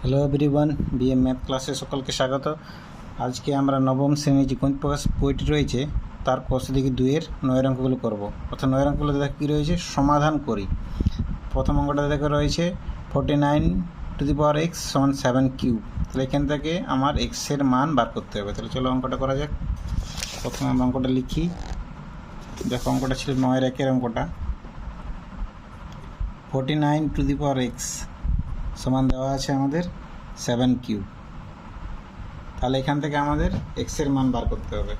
Hello everyone, BM math ক্লাসে সকলকে স্বাগত। আজকে আমরা নবম শ্রেণীর যে গণিত প্রকাশ বইটি রয়েছে তার কোষ দিকে 2-এর 9 অঙ্কগুলো করব। অর্থাৎ 9 অঙ্কগুলো দেখো কী রয়েছে, সমাধান করি। প্রথম অঙ্কটা দেখো রয়েছে 49 = x = 7 কিউব। তাহলে এখান থেকে আমার এক্সের মান বার করতে হবে। তাহলে চলো অঙ্কটা করা যাক। প্রথমে আমরা অঙ্কটা লিখি। দেখো অঙ্কটা ছিল 9-এর 1-এর অঙ্কটা। 49 সমান দেওয়া আছে আমাদের 7 কিউব। তাহলে এখান থেকে আমাদের এক্সের মান বার করতে হবে।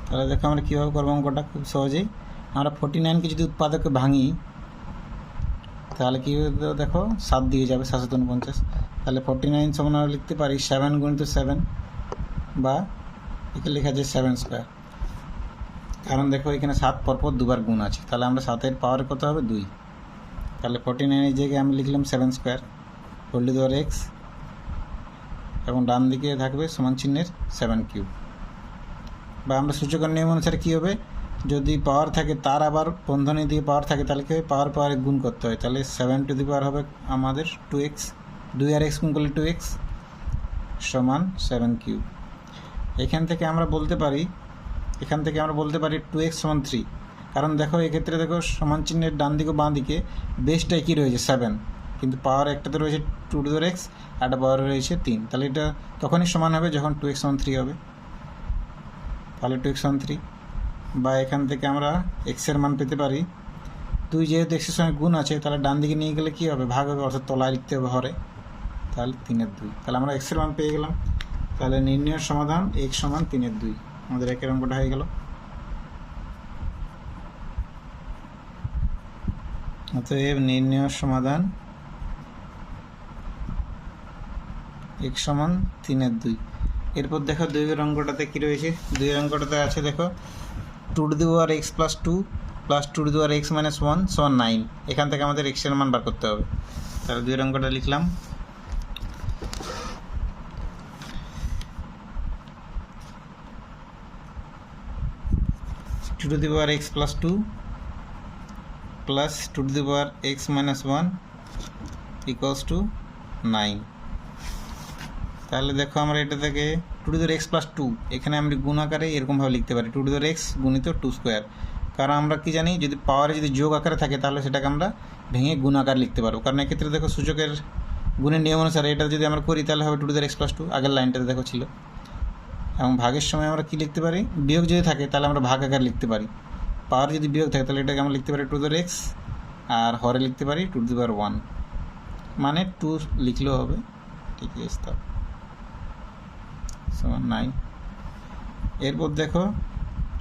তাহলে দেখো আমরা কীভাবে করবো অঙ্কটা, খুব সহজেই। আমরা 49কে যদি উৎপাদকে ভাঙি তাহলে কী হবে, দেখো 7 দিয়ে যাবে, 749। তাহলে 49 সমান আমরা লিখতে পারি 7 × 7, বা একে লেখা যায় 7 স্কোয়ার। কারণ দেখো এখানে 7 পরপর দুবার গুণ আছে। তাহলে আমরা 7-এর পাওয়ার কত হবে 2। তাহলে 49-এর জায়গায় আমি লিখলাম 7 square whole to the power এক্স, এবং ডান দিকে থাকবে সমান চিহ্নের 7 কিউব। বা আমরা সূচকের নিয়ম অনুসারে কী হবে, যদি পাওয়ার থাকে তার আবার বন্ধনী দিয়ে পাওয়ার থাকে তাহলে কী হবে, পাওয়ারে গুণ করতে হয়। তাহলে 7 হবে আমাদের 2x, 2 আর x গুণ করলে 2x সমান 7 কিউব। এখান থেকে আমরা বলতে পারি 2x সমান 3। কারণ দেখো এক্ষেত্রে দেখো সমান চিহ্নের ডান দিকে বাঁ দিকে বেসটা একই রয়েছে 7, কিন্তু পাওয়ার একটাতে রয়েছে 2x, একটা পাওয়ার রয়েছে 3। তাহলে এটা তখনই সমান হবে যখন 2x সমান 3 হবে। তাহলে 2x সমান 3। বা এখান থেকে আমরা এক্সের মান পেতে পারি 2, যেহেতু এক্সের সঙ্গে গুণ আছে তাহলে ডান দিকে নিয়ে গেলে কী হবে, ভাগ হবে, অর্থাৎ তলায় লিখতে হবে হরে। তাহলে 3/2। তাহলে আমরা এক্সের মান পেয়ে গেলাম। তাহলে নির্ণয়ের সমাধান x সমান 3/2। আমাদের একের অঙ্কটা হয়ে গেল। অতএব নির্ণয়ের সমাধান x সমান 3/2। এরপর দেখো 2-এর অঙ্কটাতে কী রয়েছে। 2-এর অঙ্কটাতে আছে দেখো 2x + 2 + 2x - 1 = 9। এখান থেকে আমাদের এক্সের মান বার করতে হবে। তাহলে 2-এর অঙ্কটা লিখলাম। 2x + 2 + 2x - 1 = 9। তাহলে দেখো আমরা এটা থেকে 2x + 2 এখানে আমরা গুণ আকারে এরকমভাবে লিখতে পারি 2x × 2 স্কোয়ার। কারণ আমরা কি জানি, যদি পাওয়ারে যদি যোগ আকারে থাকে তাহলে সেটাকে আমরা ভেঙে গুণ আকার লিখতে পারবো। কারণ এক্ষেত্রে দেখো সূচকের গুণের নিয়ম অনুসারে এটা যদি আমরা করি তাহলে হবে 2x + 2, আগের লাইনটাতে দেখো ছিল। এবং ভাগের সময় আমরা কি লিখতে পারি, বিয়োগ যদি থাকে তাহলে আমরা ভাগ আকার লিখতে পারি। পাওয়ার যদি বিয়োগ থাকে তাহলে এটাকে আমরা লিখতে পারি 2x, আর হরে লিখতে পারি 2^1, মানে 2 লিখলেও হবে, ঠিক আছে। তা সমান 9। এরপর দেখো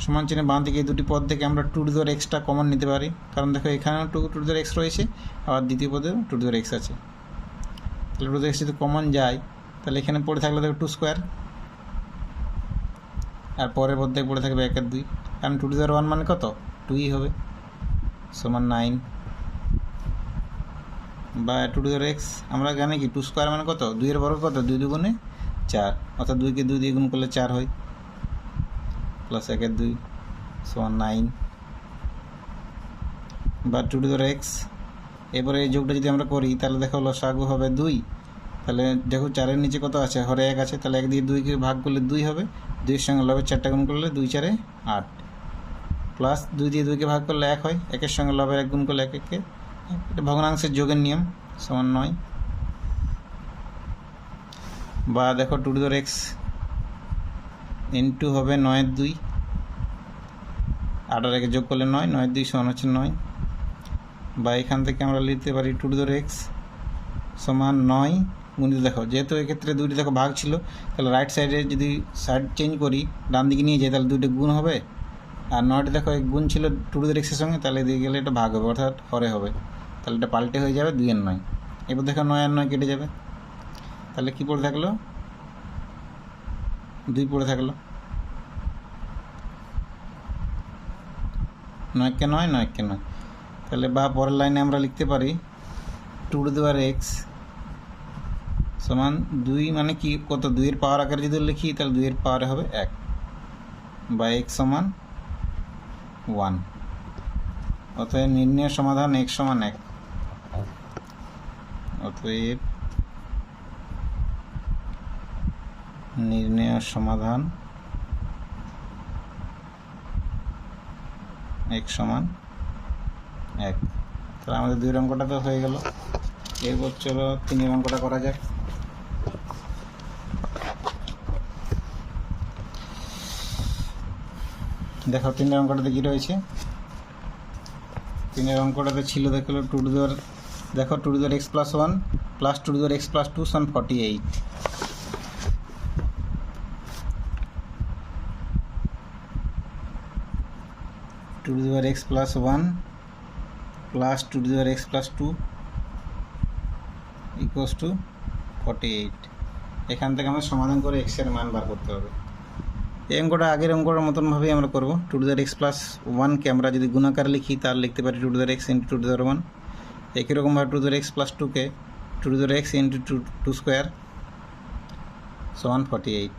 সমান চিহ্নে বাঁ দিকে এই দুটি পদ থেকে আমরা 2^x কমন নিতে পারি। কারণ দেখো এখানেও 2^x রয়েছে, আবার দ্বিতীয় পদেও 2^x আছে। তাহলে 2^x যদি কমন যায় তাহলে এখানে পড়ে থাকলে দেখো 2 স্কোয়ার, আর পরের পদ থেকে পড়ে থাকবে 1/2। কারণ 2^1 মানে কত, 2ই হবে, সমান 9। বা 2^x আমরা জানি কি 2 স্কোয়ার মানে কত, 2-এর বর্গ কত, 2 × 2 = 4, অর্থাৎ 2কে 2 দিয়ে গুণ করলে 4 হয়, প্লাস 1/2 সমান 9। বা 2^x। এবারে এই যোগটা যদি আমরা করি তাহলে দেখো লসাগু হবে 2। তাহলে দেখো 4-এর নিচে কত আছে, হরে 1 আছে, তাহলে 1 দিয়ে 2কে ভাগ করলে 2 হবে, 2-এর সঙ্গে লবের 4টা গুণ করলে 2 × 4 = 8, প্লাস 2 দিয়ে 2কে ভাগ করলে 1 হয়, 1-এর সঙ্গে লবের 1 গুণ করলে 1-1, এটা ভগ্নাংশের যোগের নিয়ম, সমান 9। বা দেখো 2^x ইন্টু হবে 9/2, 8 আর 1 যোগ করলে 9, 9/2 সমান হচ্ছে 9। বা এখান থেকে আমরা লিখতে পারি 2^x সমান 9 গুণিত, দেখো যেহেতু এক্ষেত্রে দুইটি দেখো ভাগ ছিল, তাহলে রাইট সাইডে যদি সাইড চেঞ্জ করি, ডান দিকে নিয়ে যাই, তাহলে দুইটা গুণ হবে। আর 9টি দেখো এক গুণ ছিল 2^x-এর সঙ্গে, তাহলে এদিকে গেলে এটা ভাগ হবে, অর্থাৎ হরে হবে। তাহলে এটা পাল্টে হয়ে যাবে 2/9। এবার দেখো 9 আর 9 কেটে যাবে, তাহলে কী পড়ে থাকলো, 2 পড়ে থাকলো। 9-কে 9, 9-কে 9। তাহলে বা পরের লাইনে আমরা লিখতে পারি 2^x সমান 2 মানে কি কত, 2-এর পাওয়ার আকারে যদি লিখি তাহলে 2-এর পাওয়ারে হবে 1, বা x সমান 1। অতএব নির্ণয়ের সমাধান x সমান 1। অতএব নির্ণয় সমাধান x সমান 1। তাহলে আমাদের 2 অঙ্কটা তো হয়ে গেল। এরপর চলো 3 অঙ্কটা করা যাক। দেখো 3 অঙ্কটাতে কি রয়েছে। 3 অঙ্কটাতে ছিল দেখো 2 টু দি পাওয়ার, দেখো 2 to the power x plus 1 plus 2 to the power x plus 2 সমান 48। 2 to the power x plus 1 plus 2 to the power x plus 2 equals to 48। এখান থেকে আমরা সমাধান করে x এর মান বার করতে হবে। এই অঙ্কটা আগের অঙ্কটার মতনভাবেই আমরা করব। 2 to the power x plus 1কে আমরা যদি গুণাকারে লিখি তাহলে লিখতে পারি 2 to the power x into 2 to the power 1। একই রকমভাবে 2 to the power x plus 2কে 2 to the power x into 2 square সমান 48।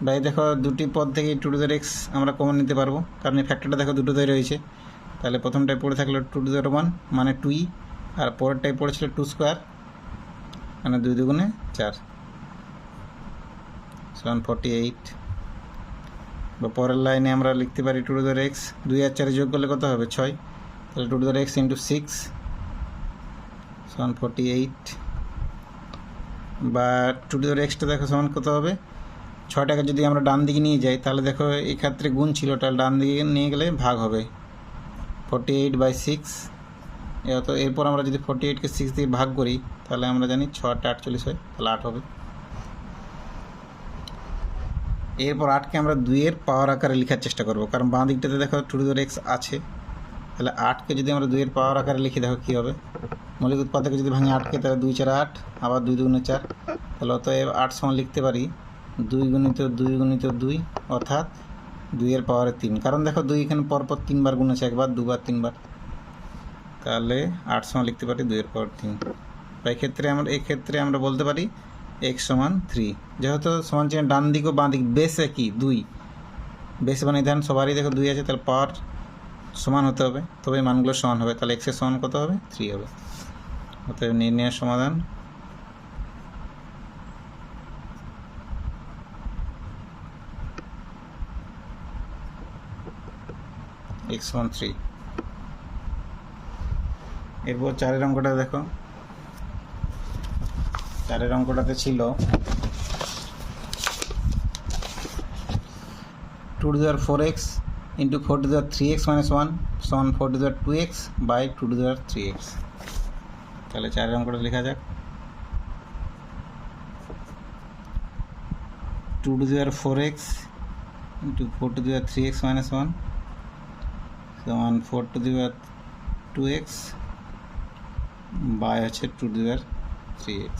ভাই দেখো দুটি পদ থেকে 2 টু দি পাওয়ার x আমরা কমন নিতে পারবো, কারণ এই ফ্যাক্টরটা দেখো দুটোতেই রয়েছে। তাহলে প্রথমটায় পড়ে থাকলো 2 টু দি পাওয়ার 1 মানে 2e, আর পরেরটায় পড়েছিল 2 স্কোয়ার মানে 2 দুগুণে 4 সমান 48। বা পরের লাইনে আমরা লিখতে পারি 2 টু দি পাওয়ার x 2 আর 4 যোগ করলে কত হবে 6, তাহলে 2 to the power x into 6 সমান 48। বা 2 টু দি পাওয়ার xটা দেখো সমান কত হবে, 6টাকে যদি আমরা ডান দিকে নিয়ে যাই তাহলে দেখো এই ক্ষেত্রে গুণ ছিল, তাহলে ডান দিকে নিয়ে গেলে ভাগ হবে 48/6। এরপর আমরা যদি 48কে 6 দিয়ে ভাগ করি তাহলে আমরা জানি 6 8 48 হয়, তাহলে 8 হবে। এরপর 8কে আমরা 2 এর পাওয়ার আকারে লেখার চেষ্টা করব, কারণ বাঁ দিকটাতে দেখো 2 টু দি পাওয়ার x আছে। তাহলে 8কে যদি আমরা 2 এর পাওয়ার আকারে লিখি দেখো কী হবে, মৌলিক উৎপাদকে যদি ভাঙি 8কে তাহলে 2 4 8 আবার 2 দুগুণে 4, তাহলে অতএব 8 সমান লিখতে পারি 2 গুণিত 2 গুণিত 2 অর্থাৎ 2 এর পাওয়ারে 3। কারণ দেখো 2 এখানে পরপর 3 বার গুণেছে, একবার 2 বার 3 বার, তাহলে 8 সমান লিখতে পারি 2 এর পাওয়ার 3। তাই এক্ষেত্রে আমরা বলতে পারি x সমান 3। যেহেতু সমান চিহ্ন ডান দিক ও বাঁ দিক বেসে কি 2, বেস মানে ধ্যান সবারই দেখো 2 আছে, তাহলে পাওয়ার সমান হতে হবে, তবে মানগুলো সমান হবে। তাহলে x এর সমান কত হবে 3 হবে। অতএব নির্ণয়ের সমাধান x সমান 3। এরপর 4 অঙ্কটা দেখো। 4 অঙ্কটাতে ছিল 2 to the power 4x into 4 to the power 3x minus 1 সমান 4 to the power 2x by 2 to the power 3x। তাহলে 4 অঙ্কটা লেখা যাক। 2 to the power 4x into 4 to the power 3x minus 1 সমান 4 to the power 2x by হচ্ছে 2 to the power 3x।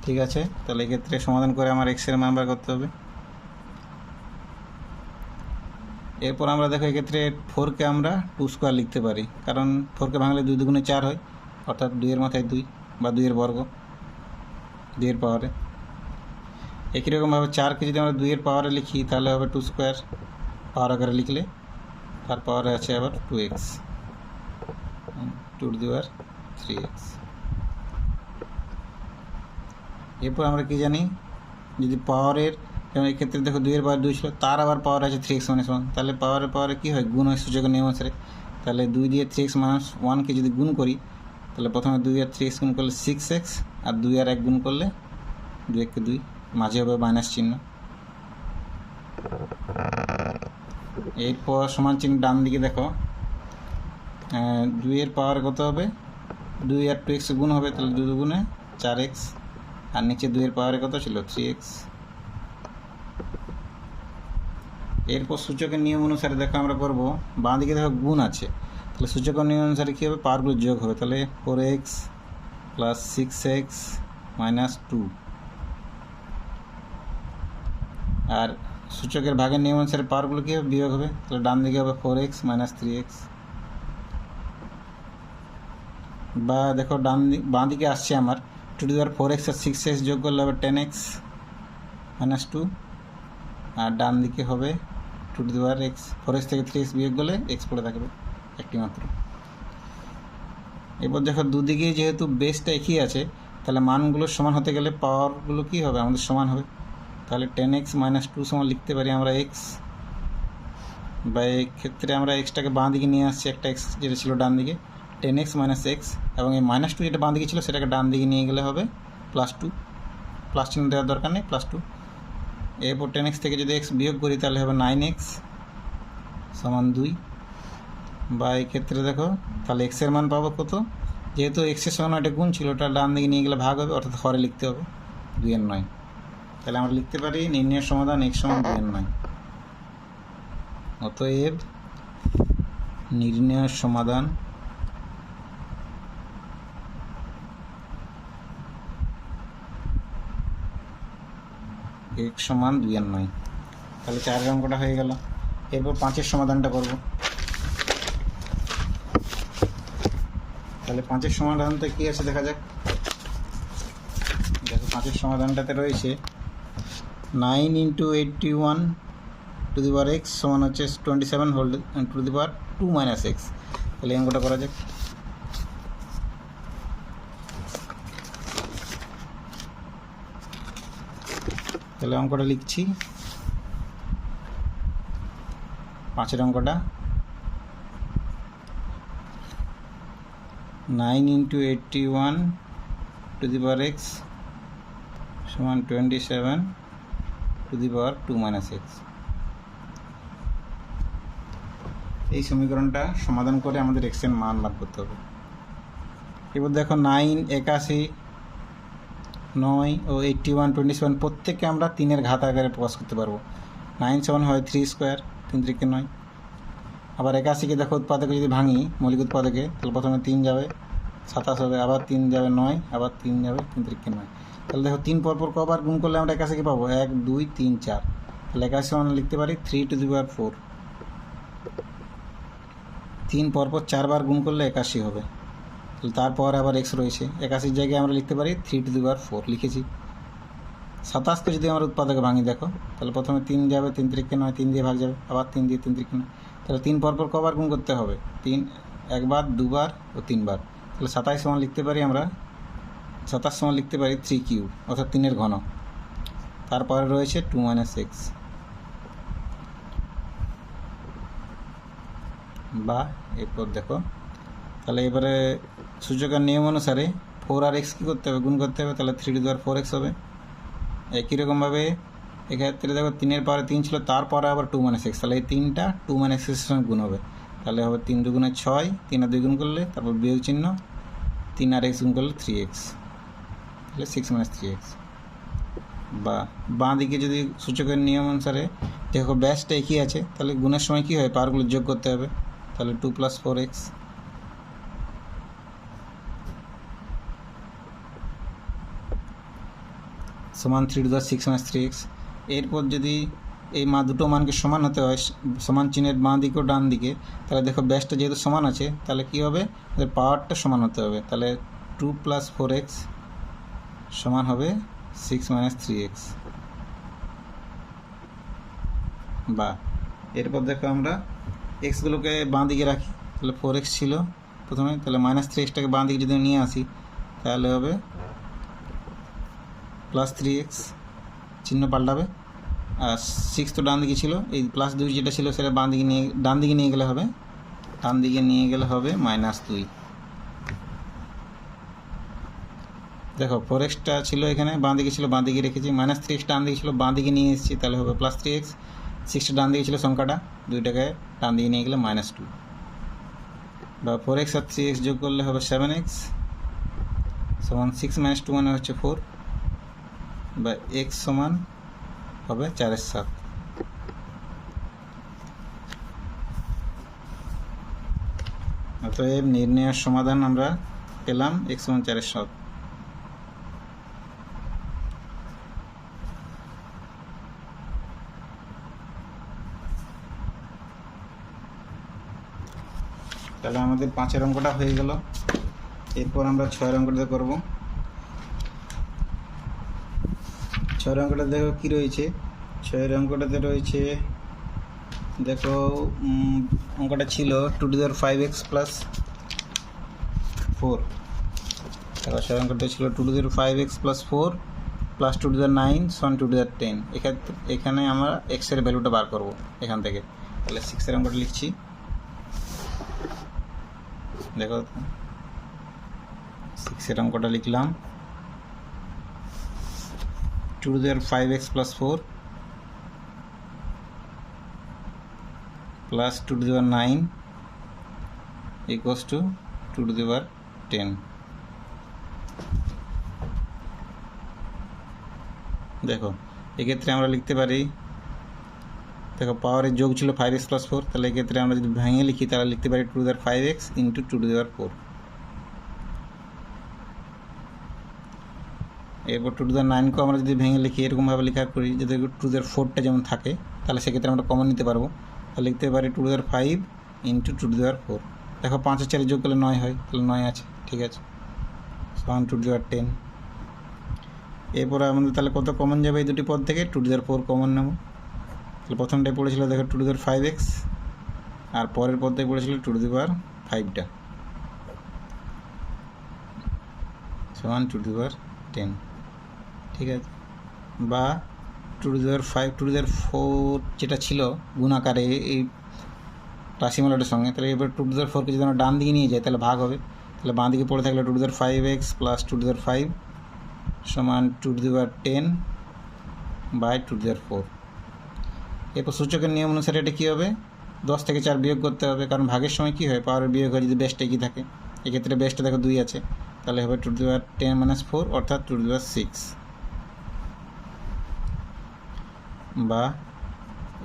ঠিক আছে, তাহলে এক্ষেত্রে সমাধান করে আমার x এর মান বার করতে হবে। এরপর আমরা দেখো এক্ষেত্রে 4কে আমরা 2 স্কোয়ার লিখতে পারি, কারণ 4কে ভাঙলে 2 দুগুণে 4 হয়, অর্থাৎ 2 এর মাথায় 2 বা 2 এর বর্গ 2 এর পাওয়ারে। একই রকমভাবে 4কে যদি আমরা 2 এর পাওয়ারে লিখি তাহলে হবে 2 স্কোয়ার, পাওয়ার আকারে লিখলে তার পাওয়ারে আছে আবার 2x 2 to the power 3x। এরপর আমরা কি জানি, যদি পাওয়ারের, যেমন এক্ষেত্রে দেখো 2 এর পাওয়ার 2 ছিল, তার আবার পাওয়ার আছে 3x মাইনাস 1, তাহলে পাওয়ারে কী হয় গুণ হয় সূচকের নিয়ম অনুসারে। তাহলে 2 দিয়ে 3x মাইনাস 1কে যদি গুণ করি তাহলে প্রথমে 2 আর 3x গুণ করলে 6x, আর 2 আর 1 গুণ করলে 2 1 কে 2, মাঝে হবে মাইনাস চিহ্ন। এরপর সমান চিহ্ন ডান দিকে দেখো 2 এর পাওয়ার কত হবে, 2 আর 2x গুণ হবে, তাহলে 2 দুগুণে 4x, আর নিচে 2 এর পাওয়ারে কত ছিল 3x। এরপর সূচকের নিয়ম অনুসারে দেখো আমরা করব, বাঁ দিকে দেখো গুণ আছে, তাহলে সূচকের নিয়ম অনুসারে কী হবে পাওয়ারগুলো যোগ হবে, তাহলে 4x প্লাস 6x মাইনাস 2, আর সূচকের ভাগের নিয়ম অনুসারে পাওয়ারগুলো কী হবে বিয়োগ হবে, তাহলে ডান দিকে হবে 4x মাইনাস 3x। বা দেখো বাঁ দিকে আসছে আমার 2 to the power 4x R 6x যোগ করলে হবে 10x মাইনাস 2, আর ডান দিকে হবে 2 to the power x, 4x থেকে 3x বিয়োগ করলে x পড়ে থাকবে একটি মাত্র। এরপর দেখো দুদিকেই যেহেতু বেসটা একই আছে, তাহলে মানগুলো সমান হতে গেলে পাওয়ারগুলো কী হবে আমাদের সমান হবে। তাহলে 10x - 2 সমান লিখতে পারি আমরা এক্স, বা এই ক্ষেত্রে আমরা এক্সটাকে বাঁ দিকে নিয়ে আসছি, একটা এক্স যেটা ছিল ডান দিকে, 10x - x, এবং এই -2 যেটা বাঁ দিকে ছিল সেটাকে ডান দিকে নিয়ে গেলে হবে +2, প্লাস চিহ্ন দেওয়ার দরকার নেই, +2। এরপর 10x থেকে যদি x বিয়োগ করি তাহলে হবে 9x = 2, বা এই ক্ষেত্রে দেখো তাহলে x এর মান পাবো কত, যেহেতু x এর সমান একটা গুণ ছিল, ওটা ডান দিকে নিয়ে গেলে ভাগ হবে, অর্থাৎ হরে লিখতে হবে 2/9। তাহলে আমরা লিখতে পারি নির্ণয়ের সমাধান x = 2/9। অতএব নির্ণয়ের সমাধান x = 2/9। তাহলে 4 অঙ্কটা হয়ে গেল। এরপর 5-এর সমাধানটা করব। তাহলে 5-এর সমাধানটা কী আছে দেখা যাক। দেখো 5-এর সমাধানটাতে রয়েছে 9 × 81 টু দি পাওয়ার x সমান হচ্ছে 27 whole to the power 2 - x। তাহলে এই অঙ্কটা করা যাক। তাহলে অঙ্কটা লিখছি, 5-এর অঙ্কটা 9 × 81 টু দি পাওয়ার x সমান 27 টু দি পাওয়ার 2 - x। এই সমীকরণটা সমাধান করে আমাদের x এর মান বার করতে হবে। এবার দেখো 9, 81, 9 ও 81, 27 প্রত্যেককে আমরা 3-এর ঘাত আকারে প্রকাশ করতে পারবো। 9 সমান হয় 3 স্কোয়ার, 3 × 3 = 9। আবার 81কে দেখো উৎপাদকে যদি ভাঙি, মৌলিক উৎপাদকে, তাহলে প্রথমে 3 যাবে, 27 হবে, আবার 3 যাবে 9, আবার 3 যাবে, 3 × 3 = 9। তাহলে দেখো 3 পরপর কবার গুণ করলে আমরা 81কে পাবো, 1, 2, 3, 4। তাহলে 81 সমান লিখতে পারি 3 টু দি পাওয়ার 4। 3 পরপর 4 বার গুণ করলে 81 হবে। তাহলে তারপর আবার x রয়েছে, 81-র জায়গায় আমরা লিখতে পারি 3 টু দি পাওয়ার 4 লিখেছি। 27কে যদি আমরা উৎপাদকে ভাঙি দেখো, তাহলে প্রথমে 3 যাবে, 3 × 3 = 9, 3 দিয়ে ভাগ যাবে, আবার 3 দিয়ে, 3 × 3 = 9। তাহলে 3 পরপর কবার গুণ করতে হবে, 3 একবার, দুবার ও 3 বার। তাহলে 27 সমান লিখতে পারি আমরা, 27 সমান লিখতে পারি 3³ অর্থাৎ 3-এর ঘন। তারপরে রয়েছে 2 - x, বা এরপর দেখো তাহলে এবারে সূচকের নিয়ম অনুসারে 4 আর x কী করতে হবে, গুণ করতে হবে। তাহলে 3 টু দি পাওয়ার 4x হবে। একই রকমভাবে এক্ষেত্রে দেখো 3-এর পাওয়ারে 3 ছিল, তারপরে আবার 2 - x, তাহলে এই 3টা 2 - x এর সঙ্গে গুণ হবে। তাহলে হবে 3 × 2 = 6, 3 আর 2 গুণ করলে তারপর বিয়োগ চিহ্ন, 3 আর x গুণ করলে 3x, তাহলে 6 - 3x। বা বাঁ দিকে যদি সূচকের নিয়ম অনুসারে দেখো ব্যাসটা একই আছে, তাহলে গুণের সময় কী হয়, পাওয়ারগুলো যোগ করতে হবে। তাহলে 2 + 4x সমান 3 টু দি পাওয়ার 6 - 3x। এরপর যদি এই দুটো মানকে সমান হতে হয়, সমান চিহ্নের বাঁ দিকে ও ডান দিকে, তাহলে দেখো ব্যাসটা যেহেতু সমান আছে, তাহলে কী হবে, ওদের পাওয়ারটা সমান হতে হবে। তাহলে 2 + 4x সমান হবে 6 - 3x। বা এরপর দেখো আমরা এক্সগুলোকে বাঁ দিকে রাখি, তাহলে 4x ছিল প্রথমে, তাহলে -3xটাকে বাঁ দিকে যদি নিয়ে আসি তাহলে হবে +3x, চিহ্ন পাল্টাবে। আর 6 তো ডান দিকে ছিল, এই +2 যেটা ছিল সেটা ডান দিকে নিয়ে গেলে হবে, ডান দিকে নিয়ে গেলে হবে -2। দেখো 4xটা ছিল এখানে, বাঁ দিকে ছিল, বাঁ দিকে রেখেছি, -3x ডান দিকে ছিল, বাঁ দিকে নিয়ে এসেছি, তাহলে হবে +3x। 6টা ডান দিকে ছিল সংখ্যাটা, 2টাকে ডান দিকে নিয়ে গেলে -2। বা 4x আর 3x যোগ করলে হবে 7x সমান 6 - 2 মানে হচ্ছে 4, বা x সমান হবে 4/7। অতএব নির্ণয়ের সমাধান আমরা পেলাম x = 4/7। তাহলে আমাদের 5-এর অঙ্কটা হয়ে গেল। এরপর আমরা 6-এর অঙ্কটা করব। 6-এর অঙ্কটা দেখো কী রয়েছে, 6-এর অঙ্কটাতে রয়েছে দেখো অঙ্কটা ছিল 2 to the power 5x plus 4 দেখো 7 করতে ছিল 2 to the power 5x plus 4 plus 2 to the power 9 সমান 2 টু দি পাওয়ার 10। এখানে আমরা x এর ভ্যালুটা বার করব এখান থেকে। তাহলে 6 এর অঙ্কটা লিখছি, দেখো 6 এর অঙ্কটা লিখলাম 2 to the power 5x plus 4 plus 2 to the power 9 equals to 2 to the power 10। দেখো এক্ষেত্রে আমরা লিখতে পারি, দেখো পাওয়ারের যোগ ছিল 5x প্লাস 4, তাহলে এক্ষেত্রে আমরা যদি ভেঙে লিখি তাহলে লিখতে পারি 2 to the power 5x into 2 to the power 4। এরপর 2 টু দি পাওয়ার 9কেও আমরা যদি ভেঙে লিখি এরকমভাবে লেখা করি, যদি 2 টু দি পাওয়ার 4টা যেমন থাকে, তাহলে সেক্ষেত্রে আমরা কমন নিতে পারবো। তাহলে লিখতে পারি 2 to the power 5 into 2 to the power 4। দেখো 5 আর 4 যোগ করলে 9 হয়, তাহলে 9 আছে, ঠিক আছে, সমান 2 টু দি পাওয়ার 10। এরপর আমাদের তাহলে কত কমন যাবে এই দুটি পদ থেকে? 2 টু দি পাওয়ার 4 কমন নেব। তাহলে প্রথমটাই পড়েছিল দেখো 2 টু দি পাওয়ার 5x, আর পরের পদটাই পড়েছিল 2 টু দি পাওয়ার 5টা সমান 2 টু দি পাওয়ার 10, ঠিক আছে। বা 2 to the power 5 2 to the power 4 যেটা ছিল গুণাকারে এই রাশিমালাটার সঙ্গে, তাহলে এবার 2 টু দি পাওয়ার 4কে যদি আমরা ডান দিকে নিয়ে যাই তাহলে ভাগ হবে। তাহলে বাঁ দিকে পড়ে থাকলে 2 to the power 5x plus 2 to the power 5 সমান 2 to the power 10 by 2 to the power 4। এরপর সূচকের নিয়ম অনুসারে এটা কী হবে? 10 থেকে 4 বিয়োগ করতে হবে, কারণ ভাগের সময় কী হয়, পাওয়ারের বিয়োগ হয় যদি বেসটা একই থাকে। এক্ষেত্রে বেসটা দেখো 2 আছে, তাহলে হবে 2 টু দি পাওয়ার 10 মাইনাস 4 অর্থাৎ 2 টু দি পাওয়ার 6। বা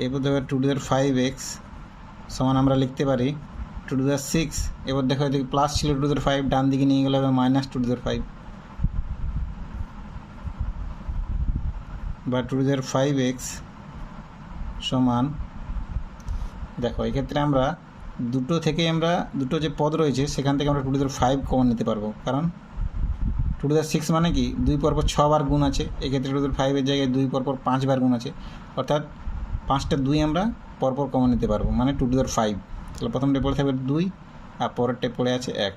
এরপর দেখো 2 টু দি পাওয়ার 5x সমান আমরা লিখতে পারি 2 টু দি পাওয়ার 6। এবার দেখো এদিকে প্লাস ছিল 2 টু দি পাওয়ার 5, ডান দিকে নিয়ে গেলে হবে মাইনাস 2 টু দি পাওয়ার 5। বা 2 টু দি পাওয়ার 5x সমান, দেখো এক্ষেত্রে আমরা দুটো যে পদ রয়েছে সেখান থেকে আমরা 2 টু দি পাওয়ার 5 কমন নিতে পারবো, কারণ 2 টু দি পাওয়ার 6 মানে কি 2 পরপর 6 বার গুণ আছে। এক্ষেত্রে 2 টু দি পাওয়ার 5-এর জায়গায় 2 পরপর 5 বার গুণ আছে, অর্থাৎ 5টা 2 আমরা পরপর কমন নিতে পারবো, মানে 2 টু দি পাওয়ার 5। তাহলে প্রথমটা পড়ে থাকবে 2 আর পরেরটা পড়ে আছে 1।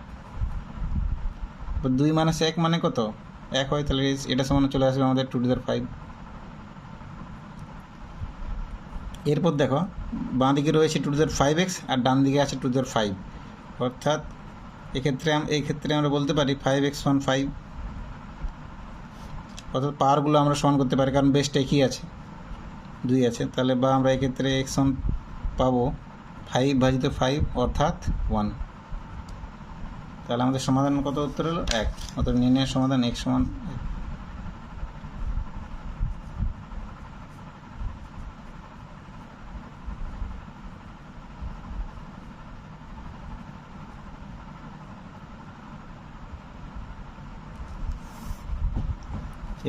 2 মাইনাস 1 মানে কত? 1 হয়, তাহলে এটা সমান চলে আসবে আমাদের 2 টু দি পাওয়ার 5। এরপর দেখো বাঁ দিকে রয়েছে 2 টু দি পাওয়ার 5x আর ডান দিকে আছে 2 টু দি পাওয়ার 5, অর্থাৎ এক্ষেত্রে আমরা বলতে পারি 5x সমান 5, অর্থাৎ পাওয়ারগুলো আমরা সমান করতে পারি, কারণ বেসটা একই আছে, 2 আছে। তাহলে বা আমরা এক্ষেত্রে x সমান পাবো 5 ভাজিত 5 অর্থাৎ 1। তাহলে আমাদের সমাধান কত উত্তর হলো? 1। অর্থাৎ নির্ণয়ের সমাধান x সমান 1।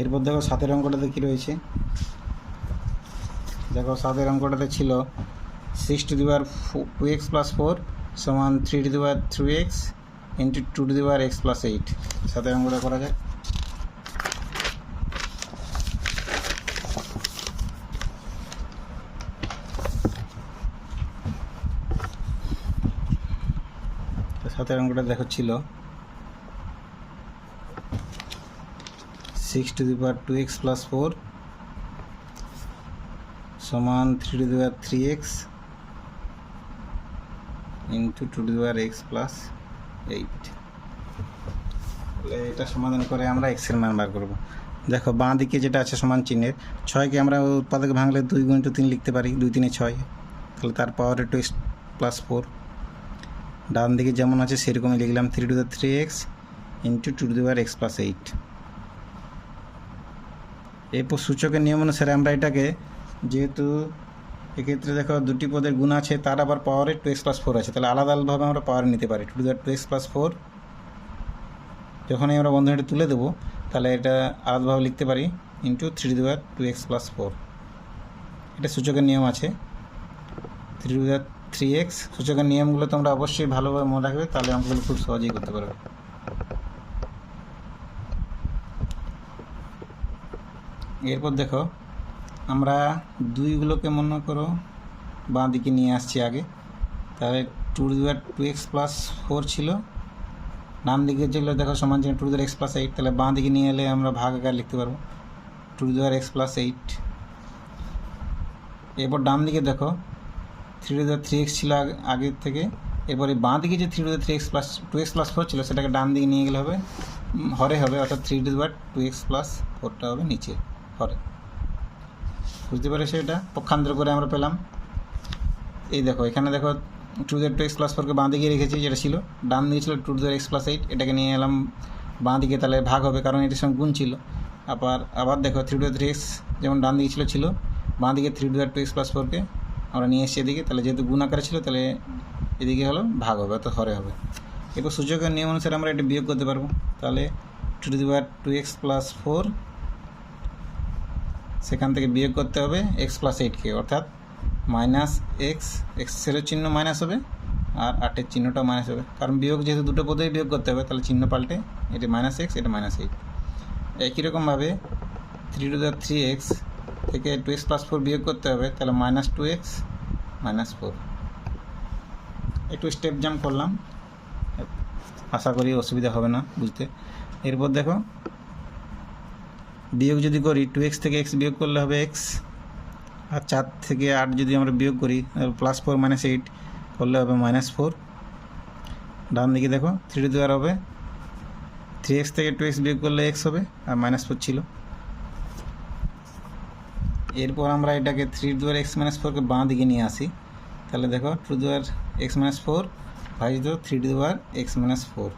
এরপর দেখো 7 অঙ্কটাতে কী রয়েছে, দেখো 7 অঙ্কটাতে ছিল 6 two the power 2x plus 4 সমান 3 two the power 3x into 2 to the power x plus 8। 7 অঙ্কটা করা যায়। তো 7 অঙ্কটা দেখো ছিল 6 two the power 2x plus 4 সমান 3 two the power 3x into 2 to the power x plus 8। তাহলে এটা সমাধান করে আমরা x এর মান বার করব। দেখো বাঁ দিকে যেটা আছে সমান চিহ্নের 6কে আমরা উৎপাদকে ভাঙলে 2 × 3 লিখতে পারি, 2 3 6, তাহলে তার পাওয়ার 2 প্লাস 4। ডান দিকে যেমন আছে সেরকমই লিখলাম 3 to the 3x into 2 to the power x plus 8। এরপর সূচকের নিয়ম অনুসারে আমরা এটাকে, যেহেতু এক্ষেত্রে দেখো দুটি পদের গুণ আছে তার আবার পাওয়ারে 2x প্লাস 4 আছে, তাহলে আলাদা আলাদাভাবে আমরা পাওয়ার নিতে পারি। 2 to the power 2x plus 4 যখনই আমরা বন্ধনীটা তুলে দেবো তাহলে এটা আলাদাভাবে লিখতে পারি into 3 two the power 2x plus 4। এটা সূচকের নিয়ম আছে 3 টু দি পাওয়ার 3x। সূচকের নিয়মগুলো তোমরা অবশ্যই ভালোভাবে মনে রাখবে, তাহলে অঙ্কগুলো খুব সহজেই করতে পারবে। এরপর দেখো আমরা 2গুলোকে মনে করো বাঁ দিকে নিয়ে আসছি আগে, তাহলে 2 to the power 2x plus 4 ছিল ডান দিকে যেগুলো দেখো সমান চিহ্ন 2x + 8, তাহলে বাঁ দিকে নিয়ে এলে আমরা ভাগ আকার লিখতে পারবো 2x + 8। এরপর ডান দিকে দেখো 3x ছিল আগের থেকে, এরপরে বাঁ দিকে যে 3x + 2x + 4 ছিল সেটাকে ডান দিকে নিয়ে গেলে হবে হরে হবে, অর্থাৎ 3x + 4টা হবে নিচে হরে। বুঝতে পেরেছো? এটা পক্ষান্তর করে আমরা পেলাম। এই দেখো এখানে দেখো 2x + 4কে বাঁ দিকে রেখেছি, যেটা ছিল ডান দিকে ছিল 2x + 8, এটাকে নিয়ে এলাম বাঁ দিকে, তাহলে ভাগ হবে কারণ এটির সঙ্গে গুণ ছিল। আবার দেখো 3x যেমন ডান দিকে ছিল বাঁ দিকে 3x + 4কে আমরা নিয়ে এসেছি এদিকে, তাহলে যেহেতু গুণ আকারে ছিল তাহলে এদিকে হলো ভাগ হবে, অর্থাৎ হরে হবে। এরপর সূচকের নিয়ম অনুসারে আমরা এটা বিয়োগ করতে পারবো, তাহলে 2x + 4 সেখান থেকে বিয়োগ করতে হবে x + 8কে, অর্থাৎ -x, এর চিহ্ন মাইনাস হবে আর 8-এর চিহ্নটাও মাইনাস হবে, কারণ বিয়োগ যেহেতু দুটো পদেই বিয়োগ করতে হবে তাহলে চিহ্ন পাল্টে এটা -x, এটা -8। একই রকমভাবে 3x থেকে 2x + 4 বিয়োগ করতে হবে, তাহলে -2x -4। একটু স্টেপ জাম্প করলাম, আশা করি অসুবিধা হবে না বুঝতে। এরপর দেখো বিয়োগ যদি করি 2x থেকে x বিয়োগ করলে হবে x, আর 4 থেকে 8 যদি আমরা বিয়োগ করি +4 - 8 করলে হবে -4। ডান দিকে দেখো 3 হবে, 3x থেকে 2x বিয়োগ করলে x হবে আর -4 ছিল। এরপর আমরা এটাকে 3x - 4কে বাঁ দিকে নিয়ে আসি, তাহলে দেখো 2x - 4 ভাজিত 3x - 4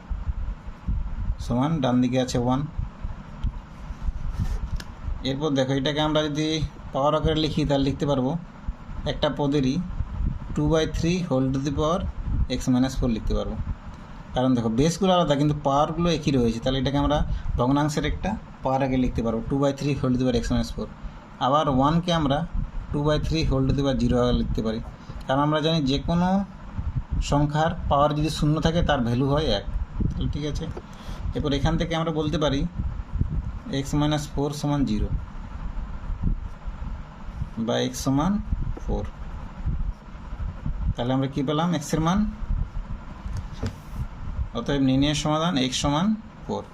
সমান ডান দিকে আছে 1। এরপর দেখো এটাকে আমরা যদি পাওয়ার আকারে লিখি তাহলে লিখতে পারবো একটা পদেরই 2/3 whole to the power x - 4 লিখতে পারবো, কারণ দেখো বেসগুলো আলাদা কিন্তু পাওয়ারগুলো একই রয়েছে, তাহলে এটাকে আমরা ভগ্নাংশের একটা পাওয়ার আগে লিখতে পারবো 2/3 whole to the power x - 4। আবার 1কে আমরা 2/3 হোল টু দি পাওয়ার 0 আগে লিখতে পারি, কারণ আমরা জানি যে কোনো সংখ্যার পাওয়ার যদি শূন্য থাকে তার ভ্যালু হয় 1, তাহলে ঠিক আছে। এরপর এখান থেকে আমরা বলতে পারি x - 4 = 0 বা x = 4, তাহলে আমরা কি পেলাম x এর মান। অতএব নির্ণয়ের সমাধান x = 4।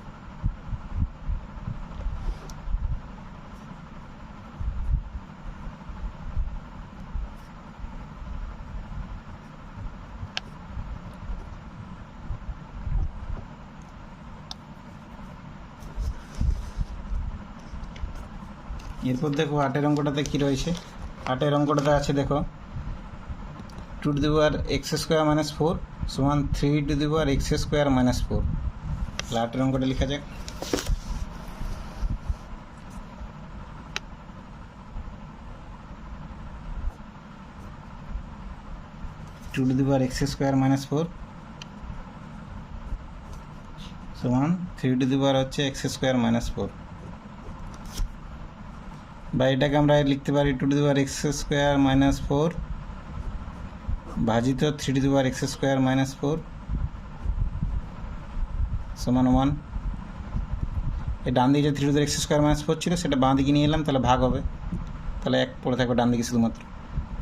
এরপর দেখো 8-এর অঙ্কটাতে কী রয়েছে। 8-এর অঙ্কটাতে আছে দেখো 2x² - 4 = 3x² - 4। 8-এর অঙ্কটা লেখা যাক। 2x² - 4 সমান 3x² - 4, বা এটাকে আমরা লিখতে পারি 2x² - 4 ভাজিত 3x² - 4 সমান 1। এই ডান দিকে যে 3x² - 4 ছিল সেটা বাঁ দিকে নিয়ে এলাম, তাহলে ভাগ হবে, তাহলে 1 পড়ে থাকবে ডান দিকে শুধুমাত্র।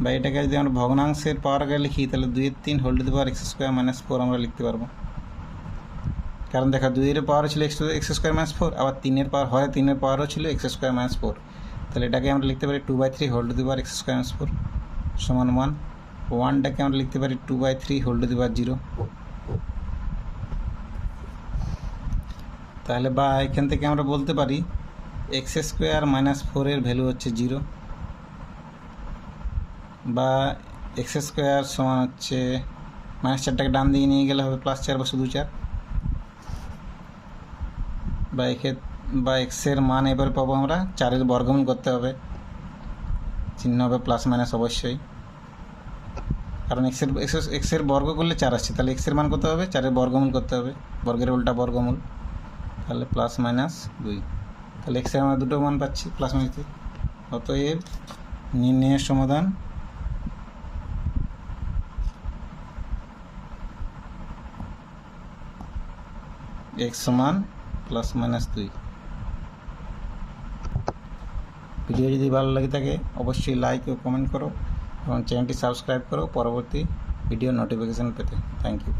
বা এটাকে যদি আমরা ভগ্নাংশের পাওয়ার আগে লিখি তাহলে 2/3 whole to the power x² - 4 আমরা লিখতে পারবো, কারণ দেখা 2-এর পাওয়ারও ছিল x² - 4, আবার 3-এর পাওয়ার হয় 3-এর পাওয়ারও ছিল x² - 4, তাহলে এটাকে আমরা লিখতে পারি 2/3 whole to the power x² - 4 সমান 1। 1টাকে আমরা লিখতে পারি 2/3 হোল টু দি পাওয়ার 0, তাহলে বা এখান থেকে আমরা বলতে পারি x² - 4 এর ভ্যালু হচ্ছে 0, বা x² সমান হচ্ছে -4টাকে ডান দিকে নিয়ে গেলে হবে +4 বা শুধু 4, বা x-এর মান এবারে পাবো আমরা 4-এর বর্গমূল করতে হবে, চিহ্ন হবে ± অবশ্যই, কারণ x-এর বর্গ করলে 4 আসছে, তাহলে x-এর মান কত হবে 4-এর বর্গমূল করতে হবে, বর্গের উল্টা বর্গমূল, তাহলে +-2, তাহলে x-এর আমরা দুটো মান পাচ্ছি +-2। অতএব নির্ণয়ের সমাধান x সমান +-2। ভিডিও যদি ভালো লাগে থাকে অবশ্যই লাইক ও কমেন্ট করো এবং চ্যানেলটি সাবস্ক্রাইব করো পরবর্তী ভিডিও নোটিফিকেশন পেতে। Thank you.